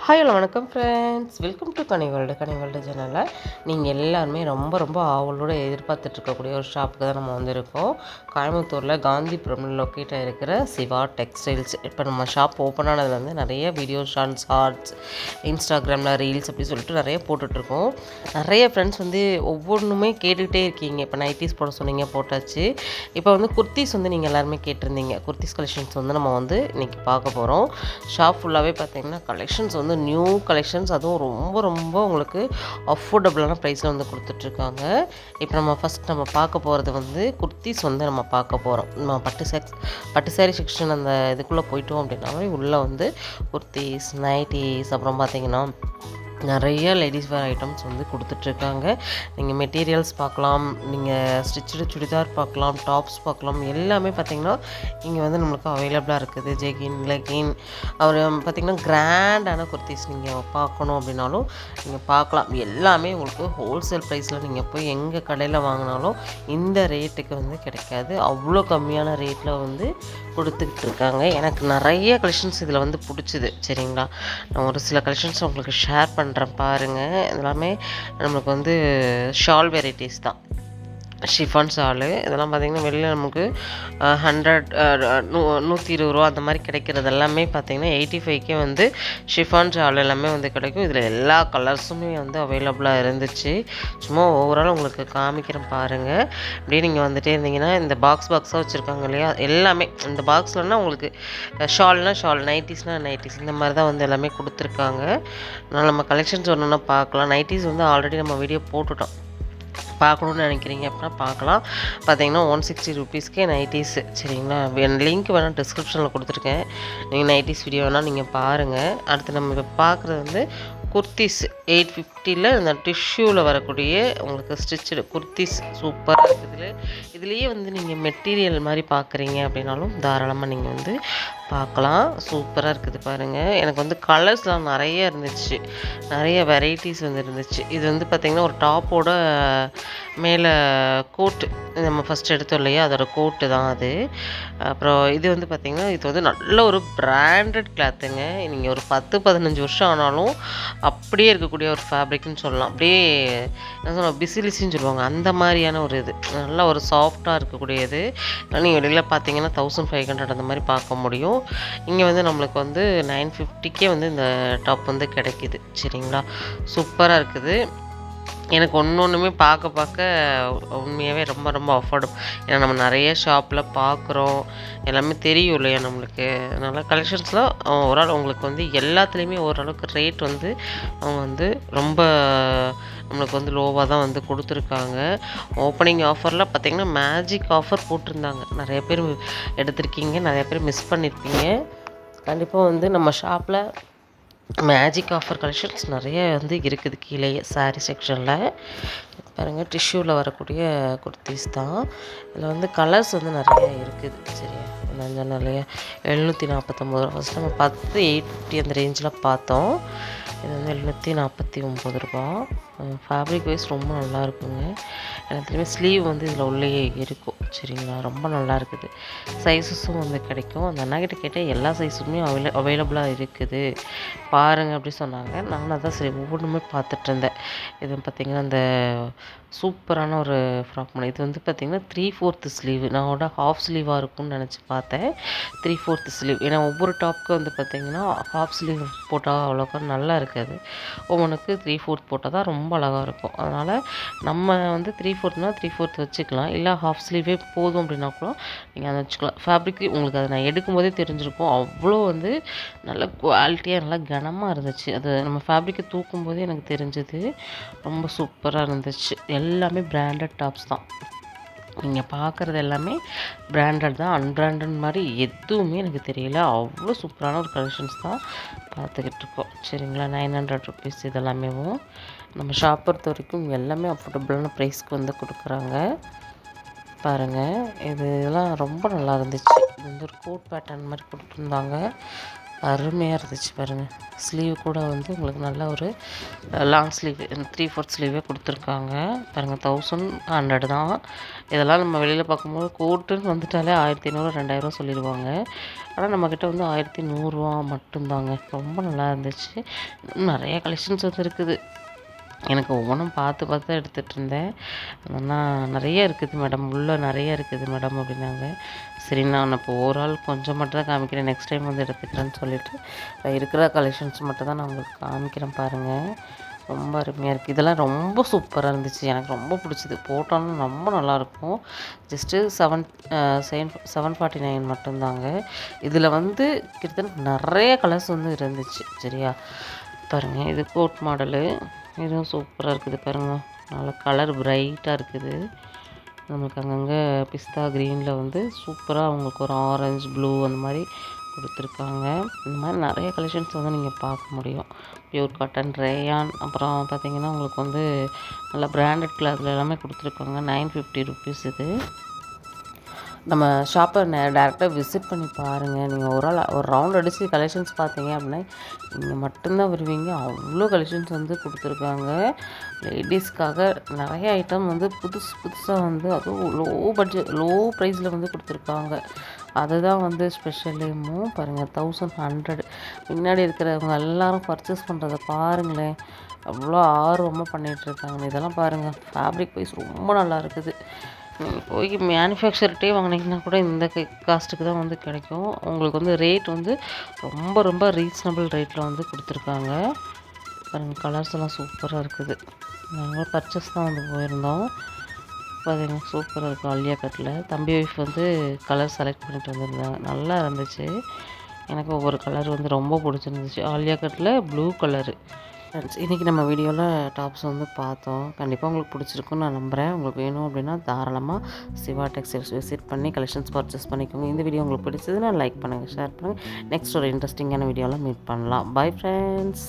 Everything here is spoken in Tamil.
ஹாய் ஹலோ வணக்கம் friends, welcome to Ghani world சேனலில் நீங்கள் எல்லாருமே ரொம்ப ஆவலோடு எதிர்பார்த்துட்ருக்கக்கூடிய ஒரு ஷாப்புக்கு தான் நம்ம வந்திருக்கோம். கோயம்புத்தூரில் காந்திபுரமில் லொக்கேட் ஆகிருக்கிற சிவா டெக்ஸ்டைல்ஸ். இப்போ நம்ம ஷாப் ஓப்பன் ஆனதுலேருந்து நிறைய வீடியோ ஷார்ட்ஸ் இன்ஸ்டாகிராமில் ரீல்ஸ் அப்படி சொல்லிட்டு நிறைய போட்டுட்ருக்கோம். நிறைய ஃப்ரெண்ட்ஸ் வந்து ஒவ்வொன்றுமே கேட்டுக்கிட்டே இருக்கீங்க. இப்போ நைட்டிஸ் போட சொன்னீங்க, போட்டாச்சு. இப்போ வந்து குர்த்திஸ் வந்து நீங்கள் எல்லாருமே கேட்டிருந்தீங்க. குர்த்திஸ் கலெக்ஷன்ஸ் வந்து நம்ம வந்து இன்றைக்கி பார்க்க போகிறோம். ஷாப் ஃபுல்லாகவே பார்த்தீங்கன்னா கலெக்ஷன்ஸ் வந்து நியூ கலெக்ஷன்ஸ், அதுவும் ரொம்ப உங்களுக்கு அஃபோர்டபுளான ப்ரைஸில் வந்து கொடுத்துட்ருக்காங்க. இப்போ நம்ம பார்க்க போகிறது வந்து குர்த்திஸ் வந்து நம்ம பார்க்க போகிறோம். நம்ம பட்டு சாரி செக்ஷன் அந்த இதுக்குள்ளே போயிட்டோம் அப்படின்னாவே உள்ளே வந்து குர்த்திஸ், நைட்டிஸ், அப்புறம் பார்த்திங்கன்னா நிறைய லேடிஸ் வேர் ஐட்டம்ஸ் வந்து கொடுத்துட்ருக்காங்க. நீங்கள் மெட்டீரியல்ஸ் பார்க்கலாம், நீங்கள் ஸ்டிச்சுடு சுடிதார் பார்க்கலாம், டாப்ஸ் பார்க்கலாம். எல்லாமே பார்த்திங்கன்னா இங்கே வந்து நம்மளுக்கு அவைலபிளாக இருக்குது. ஜெகின், லெகின், அவர் பார்த்திங்கன்னா கிராண்டான குர்த்திஸ் நீங்கள் பார்க்கணும் அப்படின்னாலும் நீங்கள் பார்க்கலாம். எல்லாமே உங்களுக்கு ஹோல்சேல் ப்ரைஸில் நீங்கள் போய் எங்கள் கடையில் வாங்கினாலும் இந்த ரேட்டுக்கு வந்து கிடைக்காது. அவ்வளோ கம்மியான ரேட்டில் வந்து கொடுத்துக்கிட்டு இருக்காங்க. எனக்கு நிறைய கலெக்ஷன்ஸ் இதில் வந்து பிடிச்சிது. சரிங்களா, நான் ஒரு சில கலெக்ஷன்ஸ் உங்களுக்கு ஷேர் பண்ணுறேன் பாருங்கள். எல்லாமே நம்மளுக்கு வந்து ஷால் வெரைட்டிஸ் தான். ஷிஃபான் ஷாலு இதெல்லாம் பார்த்திங்கன்னா வெளியில் நமக்கு 120 அந்த மாதிரி கிடைக்கிறது எல்லாமே பார்த்திங்கன்னா 85 வந்து ஷிஃபான் ஷால் எல்லாமே வந்து கிடைக்கும். இதில் எல்லா கலர்ஸுமே வந்து அவைலபிளாக இருந்துச்சு. சும்மா ஓவரால் உங்களுக்கு காமிக்கிறேன் பாருங்கள். அப்படியே நீங்கள் வந்துகிட்டே இருந்தீங்கன்னா இந்த பாக்ஸாக வச்சுருக்காங்க இல்லையா, எல்லாமே இந்த பாக்ஸ்லன்னா உங்களுக்கு ஷால்னால் ஷால், நைட்டிஸ்னால் நைட்டிஸ், இந்த மாதிரி தான் வந்து எல்லாமே கொடுத்துருக்காங்க. அதனால் நம்ம கலெக்ஷன்ஸ் ஒன்று பார்க்கலாம். நைட்டிஸ் வந்து ஆல்ரெடி நம்ம வீடியோ போட்டுட்டோம். பார்க்கணுன்னு நினைக்கிறீங்க அப்படின்னா பார்க்கலாம். பார்த்தீங்கன்னா 160 ருபீஸ்க்கே நைட்டிஸு. சரிங்களா, லிங்க் வேணால் டிஸ்கிரிப்ஷனில் கொடுத்துருக்கேன். நீங்கள் நைட்டிஸ் வீடியோ வேணால் நீங்கள் பாருங்கள். அடுத்து நம்ம இப்போ பார்க்குறது வந்து குர்த்திஸ் 850 இந்த டிஷ்யூவில் வரக்கூடிய உங்களுக்கு ஸ்டிச்சுடு குர்த்திஸ் சூப்பராக இருக்குது. இதுலேயே வந்து நீங்கள் மெட்டீரியல் மாதிரி பார்க்குறீங்க அப்படின்னாலும் தாராளமாக நீங்கள் வந்து பார்க்கலாம். சூப்பராக இருக்குது பாருங்கள். எனக்கு வந்து கலர்ஸ்லாம் நிறைய இருந்துச்சு, நிறைய வெரைட்டிஸ் வந்து இருந்துச்சு. இது வந்து பார்த்திங்கன்னா ஒரு டாப்போட மேலே கோட்டு நம்ம ஃபஸ்ட் எடுத்தோம் இல்லையா, அதோட கோட்டு தான் அது. அப்புறம் இது வந்து பார்த்திங்கன்னா இது வந்து நல்ல ஒரு பிராண்டட் கிளாத்துங்க. நீங்கள் ஒரு 10-15 வருஷம் ஆனாலும் அப்படியே இருக்கக்கூடிய ஒரு ஃபேப்ரிக்னு சொல்லலாம். அப்படியே என்ன சொல்ல பிசிலிசின்னு சொல்லுவாங்க, அந்த மாதிரியான ஒரு இது நல்லா ஒரு சாஃப்டாக இருக்கக்கூடியது. நீங்கள் வெளியில் பார்த்தீங்கன்னா 1500 அந்த மாதிரி பார்க்க முடியும். இங்கே வந்து நம்மளுக்கு வந்து 950க்கே வந்து இந்த டாப் வந்து கிடைக்கிது. சரிங்களா, சூப்பராக இருக்குது. எனக்கு ஒன்றுமே பார்க்க உண்மையாகவே ரொம்ப அஃபோர்டபுள். ஏன்னா நம்ம நிறைய ஷாப்பில் பார்க்குறோம், எல்லாமே தெரியும் இல்லையா நம்மளுக்கு. அதனால் கலெக்ஷன்ஸ்லாம் ஓரளவு உங்களுக்கு வந்து எல்லாத்துலேயுமே ஓரளவுக்கு ரேட் வந்து அவங்க வந்து ரொம்ப நம்மளுக்கு வந்து லோவாக தான் வந்து கொடுத்துருக்காங்க. ஓப்பனிங் ஆஃபரில் பார்த்திங்கன்னா மேஜிக் ஆஃபர் போட்டிருந்தாங்க. நிறைய பேர் எடுத்திருக்கீங்க, நிறைய பேர் மிஸ் பண்ணியிருப்பீங்க. கண்டிப்பாக வந்து நம்ம ஷாப்பில் மேஜிக் ஆஃபர் கலெக்ஷன்ஸ் நிறைய வந்து இருக்குது. கீழேயே சாரீ செக்ஷனில் பாருங்கள், டிஷ்யூவில் வரக்கூடிய குர்த்திஸ் தான். இதில் வந்து கலர்ஸ் வந்து நிறைய இருக்குது. சரியா, நான் சொன்னேன் இல்லையா 749 ரூபா. ஃபஸ்ட் நம்ம 850 அந்த ரேஞ்சில் பார்த்தோம். இது வந்து 749 ரூபா. ஃபேப்ரிக் வைஸ் ரொம்ப நல்லா இருக்குங்க. எனக்கு தெரியுமே ஸ்லீவ் வந்து இதில் உள்ளே இருக்கும். சரிங்களா, ரொம்ப நல்லா இருக்குது. சைஸஸும் வந்து கிடைக்கும். அந்த அண்ணாக்கிட்ட கேட்டால் எல்லா சைஸுமே அவைலபிளாக இருக்குது பாருங்கள் அப்படி சொன்னாங்க. நானும் அதான் சரி ஒவ்வொன்றுமே பார்த்துட்டு இருந்தேன். இது பார்த்திங்கன்னா இந்த சூப்பரான ஒரு ஃப்ராக் பண்ண இது வந்து பார்த்திங்கன்னா 3/4 ஸ்லீவ். நான் ஹாஃப் ஸ்லீவாக இருக்கும்னு நினச்சி பார்த்தேன். 3/4 ஸ்லீவ். ஏன்னா ஒவ்வொரு டாப்புக்கு வந்து பார்த்திங்கன்னா ஹாஃப் ஸ்லீவ் போட்டால் அவ்வளோக்கா நல்லா இருக்காது. ஒவ்வொன்றுக்கு 3/4 போட்டால் தான் ரொம்ப அழகாக இருக்கும். அதனால் நம்ம வந்து 3/4னால் 3/4 வச்சுக்கலாம், இல்லை ஹாஃப் ஸ்லீவே போதும் அப்படின்னா கூட நீங்கள் அதை வச்சுக்கலாம். ஃபேப்ரிக் உங்களுக்கு அதை நான் எடுக்கும்போதே தெரிஞ்சிருக்கும். அவ்வளோ வந்து நல்ல குவாலிட்டியாக நல்லா கனமாக இருந்துச்சு. அது நம்ம ஃபேப்ரிக்கை தூக்கும் போதே எனக்கு தெரிஞ்சது. ரொம்ப சூப்பராக இருந்துச்சு. எல்லாமே பிராண்டட் டாப்ஸ் தான். நீங்கள் பார்க்குறது எல்லாமே பிராண்டட் தான். அன்பிராண்டட் மாதிரி எதுவுமே எனக்கு தெரியல. அவ்வளோ சூப்பரான ஒரு கலெக்ஷன்ஸ் தான் பார்த்துக்கிட்டு இருக்கோம். சரிங்களா, 900 ருபீஸ் இதெல்லாமேவும். நம்ம ஷாப் பொறுத்த வரைக்கும் எல்லாமே அஃபோர்டபுளான ப்ரைஸ்க்கு வந்து கொடுக்குறாங்க பாருங்கள். இதெல்லாம் ரொம்ப நல்லா இருந்துச்சு. இது வந்து ஒரு கோட் பேட்டர்ன் மாதிரி கொடுத்துருந்தாங்க. அருமையாக இருந்துச்சு பாருங்கள். ஸ்லீவ் கூட வந்து உங்களுக்கு நல்ல ஒரு லாங் ஸ்லீவ் 3/4 ஸ்லீவே கொடுத்துருக்காங்க பாருங்கள். 1100 தான். இதெல்லாம் நம்ம வெளியில் பார்க்கும்போது கோட்டுன்னு வந்துட்டாலே 1500 2000 சொல்லிடுவாங்க. ஆனால் நம்மக்கிட்ட வந்து 1100 மட்டும்தாங்க. ரொம்ப நல்லா இருந்துச்சு. இன்னும் நிறைய கலெக்ஷன்ஸ் வந்து இருக்குது. எனக்கு ஒவ்வொன்றும் பார்த்து பார்த்து தான் எடுத்துகிட்டு இருந்தேன். ஆனால் நிறைய இருக்குது மேடம், உள்ளே நிறைய இருக்குது மேடம் அப்படின்னாங்க. சரி நான் இப்போ ஓவரால் கொஞ்சம் மட்டும் தான் காமிக்கிறேன், நெக்ஸ்ட் டைம் வந்து எடுத்துக்கிறேன்னு சொல்லிவிட்டு இருக்கிற கலெக்ஷன்ஸ் மட்டும் தான் நான் உங்களுக்கு காமிக்கிறேன் பாருங்கள். ரொம்ப அருமையாக இருக்குது. இதெல்லாம் ரொம்ப சூப்பராக இருந்துச்சு. எனக்கு ரொம்ப பிடிச்சது. போட்டோன்னா ரொம்ப நல்லாயிருக்கும். ஜஸ்ட்டு 749 மட்டும்தாங்க. இதில் வந்து கிட்டத்தட்ட நிறைய கலர்ஸ் வந்து இருந்துச்சு. சரியா பாருங்கள். இது கோட் மாடலு. இதுவும் சூப்பராக இருக்குது பாருங்கள். நல்லா கலர் பிரைட்டாக இருக்குது. நம்மளுக்கு அங்கங்கே பிஸ்தா க்ரீனில் வந்து சூப்பராக அவங்களுக்கு ஒரு ஆரஞ்சு ப்ளூ அந்த மாதிரி கொடுத்துருக்காங்க. இந்த மாதிரி நிறைய கலெக்ஷன்ஸ் வந்து நீங்கள் பார்க்க முடியும். பியூர் காட்டன் ரேயான், அப்புறம் பார்த்திங்கன்னா உங்களுக்கு வந்து நல்லா பிராண்டட் கிளாத்தில் எல்லாமே கொடுத்துருக்காங்க. 950 ருபீஸ் இது. நம்ம ஷாப்பை டேரெக்டாக விசிட் பண்ணி பாருங்கள். நீங்கள் ஒரு ரவுண்ட் அடித்து கலெக்ஷன்ஸ் பார்த்தீங்க அப்படின்னா இங்கே மட்டும்தான் வருவீங்க. அவ்வளோ கலெக்ஷன்ஸ் வந்து கொடுத்துருக்காங்க. லேடிஸ்க்காக நிறைய ஐட்டம் வந்து புதுசாக வந்து அதுவும் லோ ப்ரைஸில் வந்து கொடுத்துருக்காங்க. அதுதான் வந்து ஸ்பெஷலுமும் பாருங்கள். 1100 பின்னாடி இருக்கிறவங்க எல்லோரும் பர்ச்சேஸ் பண்ணுறத பாருங்களேன். அவ்வளோ ஆர்வமாக பண்ணிகிட்ருக்காங்க. இதெல்லாம் பாருங்கள். ஃபேப்ரிக் வைஸ் ரொம்ப நல்லா இருக்குது. போய் மேனுஃபேக்சர்கிட்டே வாங்கினீங்கன்னா கூட இந்த காஸ்ட்டுக்கு தான் வந்து கிடைக்கும். உங்களுக்கு வந்து ரேட் வந்து ரொம்ப ரொம்ப ரீசனபிள் ரேட்டில் வந்து கொடுத்துருக்காங்க. பாருங்கள் கலர்ஸ் எல்லாம் சூப்பராக இருக்குது. நாங்கள் பர்ச்சேஸ் தான் வந்து போயிருந்தோம். பார்த்தீங்கன்னா சூப்பராக இருக்கும். ஆலியா கட்டில் தம்பி ஒய்ஃப் வந்து கலர் செலக்ட் பண்ணிட்டு வந்திருந்தாங்க. நல்லா இருந்துச்சு. எனக்கு ஒவ்வொரு கலர் வந்து ரொம்ப பிடிச்சிருந்துச்சு. ஆலியா கட்டில் ப்ளூ கலரு. ஃப்ரெண்ட்ஸ், இன்றைக்கி நம்ம வீடியோவில் டாப்ஸ் வந்து பார்த்தோம். கண்டிப்பாக உங்களுக்கு பிடிச்சிருக்குன்னு நான் நம்புகிறேன். உங்களுக்கு வேணும் அப்படின்னா தாராளமாக சிவா டெக்ஸ்டைல்ஸ் விசிட் பண்ணி கலெக்ஷன்ஸ் பர்ச்சேஸ் பண்ணிக்கோங்க. இந்த வீடியோ உங்களுக்கு பிடிச்சதுன்னா லைக் பண்ணுங்கள், ஷேர் பண்ணுங்கள். நெக்ஸ்ட் ஒரு இன்ட்ரெஸ்டிங்கான வீடியோவில் மீட் பண்ணலாம். Bye friends.